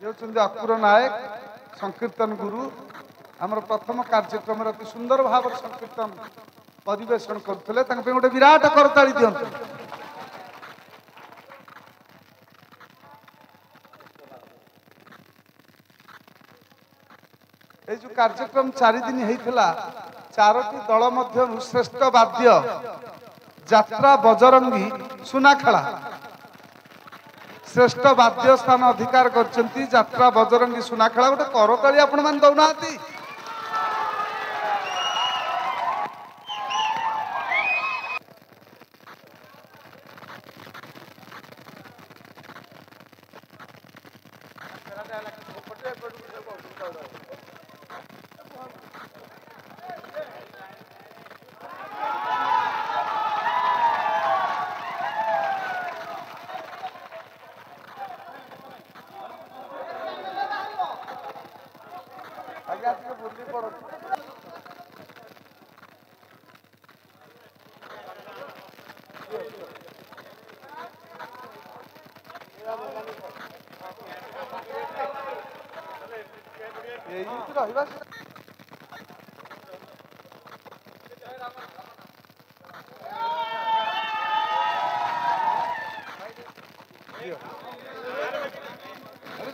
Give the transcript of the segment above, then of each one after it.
ये होचंदी अकुर नायक संकीर्तन गुरु आमर प्रथम कार्यक्रम अति सुंदर भाव संकीर्तन परिवेशन करते गोटे विराट करताली दिंतु। ये जो कार्यक्रम 4 दिन होता 4टी दल मध्य श्रेष्ठ वाद्य जात्रा बजरंगी सुनाखेला श्रेष्ठ वाद्य स्थान अधिकार करछंती। जात्रा बजरंगी सुनाखेला गोटे करताली आपण मान दउना आती।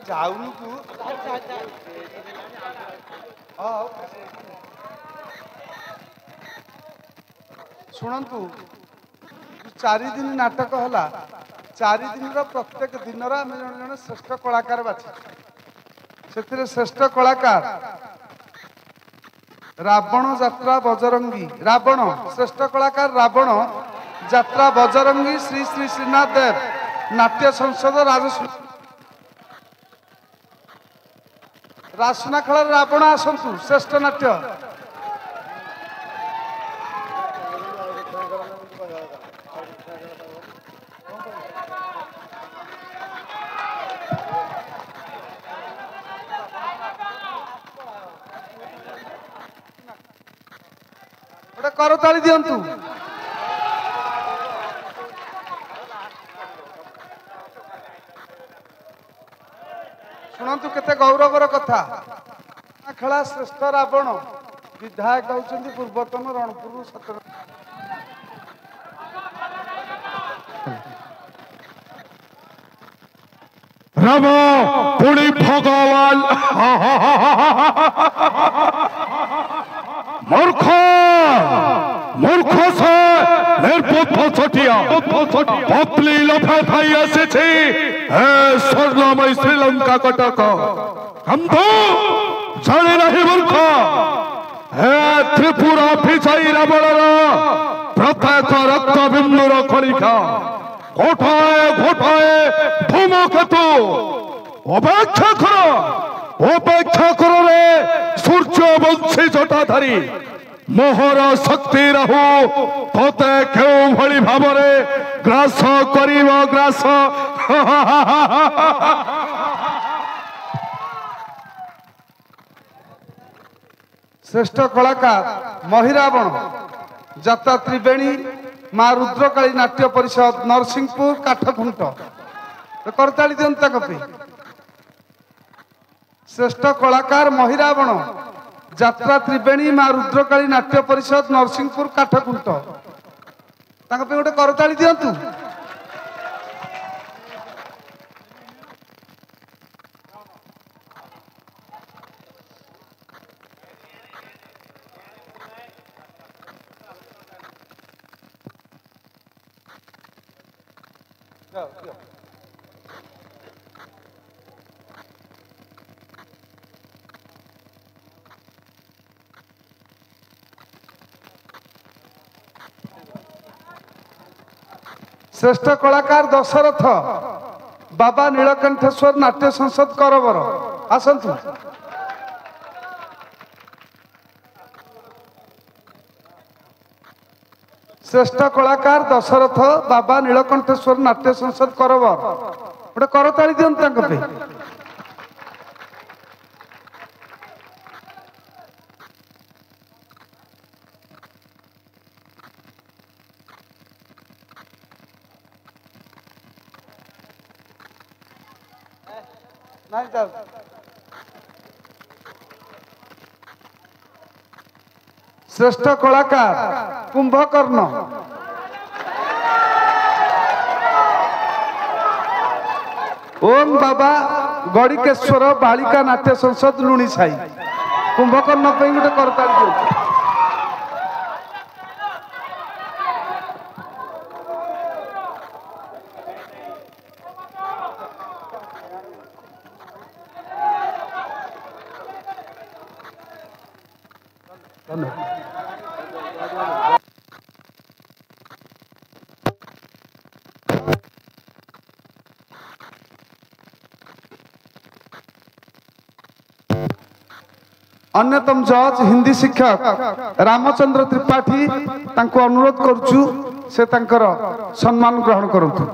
जाऊनु तू शुणु 4 दिन नाटक है 4 दिन प्रत्येक दिन आम जन जन श्रेष्ठ कलाकार बाछी से श्रेष्ठ कलाकार रावण जात्रा बजरंगी रावण श्रेष्ठ कलाकार रावण जात्रा बजरंगी श्री श्री श्रीनाथ देव नाट्य संसद रासुनाखेला रावण आसतु श्रेष्ठ नाट्य गोटे करताली दिंतु। शुणु केते गौरवर कथा खेला श्रेष्ठ रावण विधायक होती पूर्वतन रणपुर सतर राम पुणी भगवान मूर्ख मूर्ख से निर्बुद्ध छटिया पतली लफा खाई आसी स्वर्णमय श्रीलंका कटक हम तो जाने नहीं मूर्ख हे त्रिपुरा विजयी रावण प्रत्येक रक्त बिंदुर खलिखा घोटाए घोटाए धूमकेतु अपेक्षा कर रे सूर्य वंशी जटाधारी मोहर शक्ति रहू तोते केउ भली भावरे ग्रास करिव ग्रास श्रेष्ठ कलाकार महिरावण जात्रा त्रिवेणी माँ रुद्रकाली नाट्य परिषद नरसिंहपुर काठखुंट करताली दिंता श्रेष्ठ कलाकार महिरावण जात्रा त्रिवेणी माँ रुद्रकाली नाट्य परिषद नरसिंहपुर काठखुंट गोटे करताली दिंतु। श्रेष्ठ कलाकार दशरथ बाबा नीलकंठेश्वर नाट्य संसद करबर आसतु। श्रेष्ठ कलाकार दशरथ बाबा नीलकंठेश्वर नाट्य संसद करबर गोटे करताली दिंतु। ନାଇଁ ଯାଉ ଶ୍ରେଷ୍ଠ କଳାକାର କୁମ୍ଭକର୍ଣ୍ଣ ଓମ୍ ବାବା ଗଡ଼ିକେଶ୍ୱର ବାଳିକା ନାଟ୍ୟ ସଂସଦ ଲୁଣି ସାହି କୁମ୍ଭକର୍ଣ୍ଣ ପାଇଁ ଗୋଟେ କରତାଳି ଦିଅନ୍ତୁ। अन्यतम जज हिंदी शिक्षक रामचंद्र त्रिपाठी तांको अनुरोध करुचु से तांकर सम्मान ग्रहण करंतु।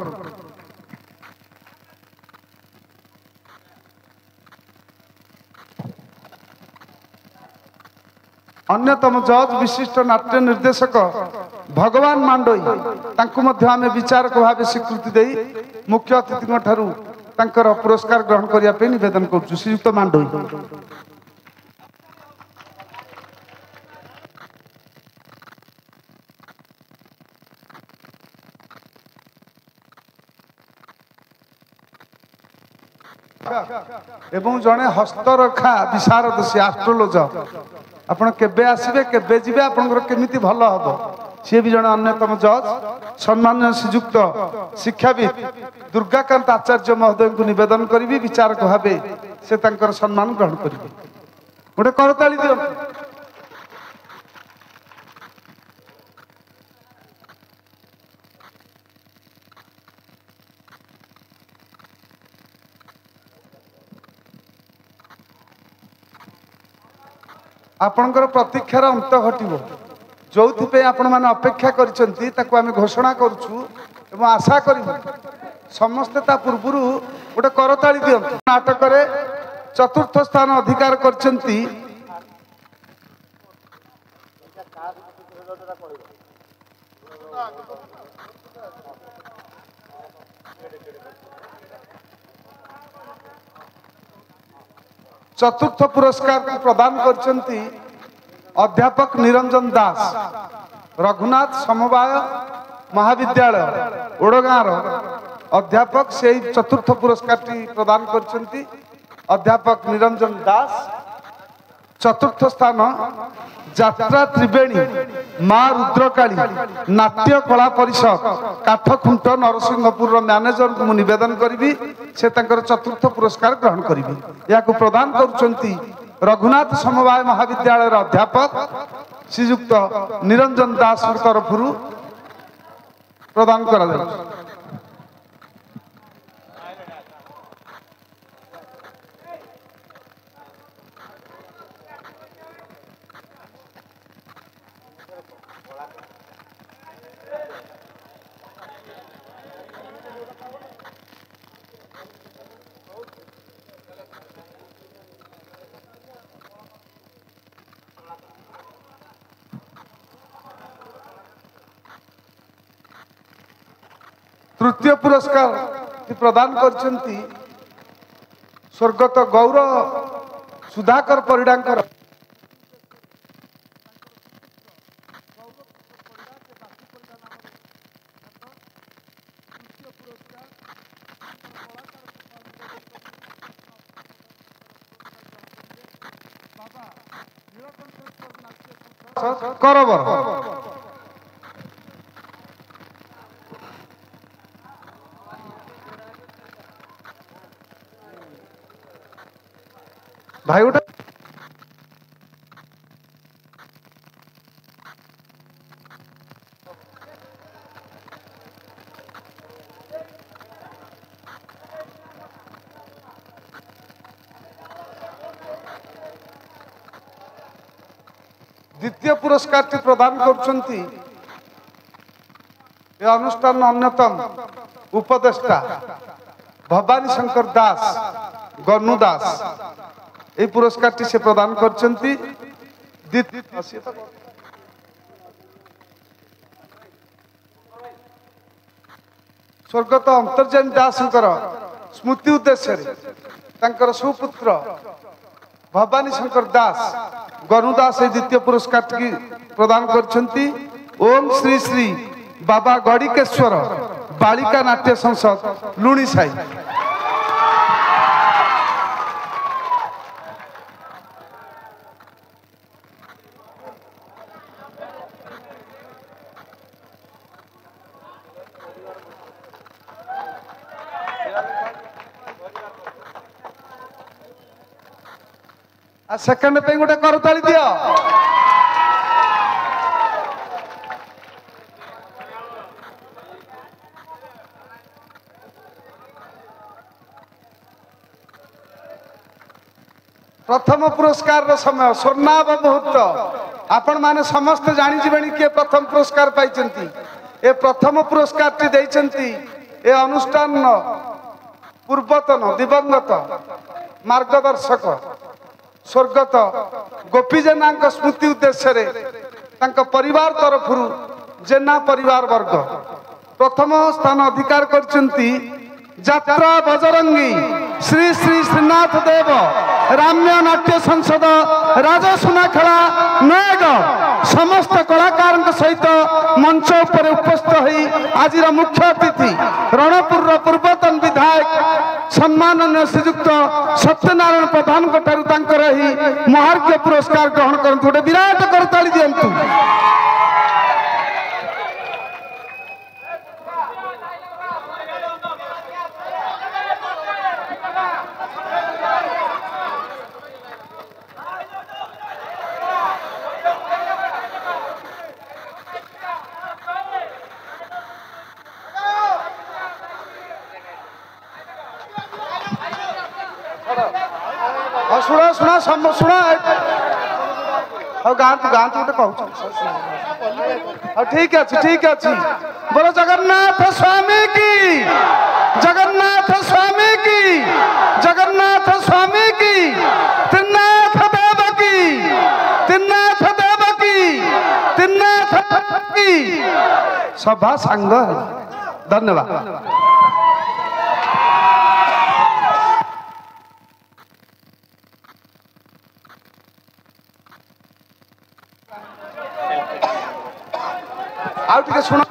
अन्यतम जज विशिष्ट नाट्य निर्देशक भगवान मांडोई तांको मध्य आमे विचारक भाव स्वीकृति देई मुख्य अतिथि ठारू तांकर पुरस्कार ग्रहण करिया पे निवेदन करछु। श्रीयुक्त मांडोई एवं जड़े हस्तरखा विशारद सी एस्ट्रोलोजर आपण केबे आसीबे केबे जिबे आपनकर केमिति भल हबो सी भी जड़े अन्यतम जज सम्माननीय श्रीयुक्त शिक्षाविद दुर्गाकांत आचार्य महोदय को निवेदन करी विचारक भावे से तांकर सम्मान ग्रहण करेंगे। गोटे करताली दियो। आपणकर प्रतीक्षार अंत घटिबो जो आपण मैंने अपेक्षा करें घोषणा करुचु एवं आशा करूँ समस्ते ता पूर्व गोटे करताली दियो। नाटक चतुर्थ स्थान अधिकार करछंती चतुर्थ पुरस्कार को प्रदान करछंती अध्यापक निरंजन दास रघुनाथ समवाय महाविद्यालय ओडगाँर अध्यापक से चतुर्थ पुरस्कार प्रदान करछंती अध्यापक निरंजन दास। चतुर्थ स्थान यात्रा त्रिवेणी माँ रुद्रकाली नाट्य कला परिषद काठखुंट नरसिंहपुर मैनेजर को निवेदन करी से चतुर्थ पुरस्कार ग्रहण करी या प्रदान करुचंती रघुनाथ समवाय महाविद्यालय अध्यापक श्रीयुक्त निरंजन दास तरफ प्रदान करा जाउछि। तृतीय पुरस्कार प्रदान करछंती स्वर्गत गौरव सुधाकर परिडांकर करबर भाई उठा द्वितीय पुरस्कार प्रदान करछंती अनुष्ठान अन्यतम उपदेष्टा भवानी शंकर दास गन्नू दास ये पुरस्कार से प्रदान करछंती। स्वर्गत अंतर्जान दास स्मृति उद्देश्य तांकर सुपुत्र भवानी शंकर दास गणु दास द्वितीय पुरस्कार की प्रदान करछंती। ओम श्री श्री बाबा गड़िकेश्वर बालिका नाट्य संसद लुणी साई। सेकंड पे गोटे करताली दियो। प्रथम पुरस्कार समय स्वर्णाभ मुहूर्त आपण माने समस्त जानी जीवनी के प्रथम पुरस्कार पाइचंती। ए प्रथम पुरस्कार टी देइचंती ए अनुष्ठान पूर्वतन दिवंगत मार्गदर्शक स्वर्गत गोपी जेना स्मृति उद्देश्य रे तांका परिवार तरफ जेना परिवार वर्ग प्रथम स्थान अधिकार करचंती। यात्रा बजरंगी श्री श्री श्रीनाथ देव राम्य नाट्य संसद राजसुनाखेला नयगढ़ समस्त कलाकार सहित मंच पर उपस्थित होई आज मुख्य अतिथि रणपुर पूर्वतन विधायक सम्माननीय श्रीयुक्त सत्यनारायण प्रधान महार्घ्य पुरस्कार ग्रहण करते गोटे विराट करताली दिंतु। शुणा शुणा शुणा गाँव गाँव गोटे कह ठीक अच्छे बोलो जगन्नाथ स्वामी की जगन्नाथ स्वामी की जगन्नाथ स्वामी की त्रिनाथ देव की त्रिनाथ देव की त्रिनाथ की सभा सांग। धन्यवाद। आउ टिके सुनो।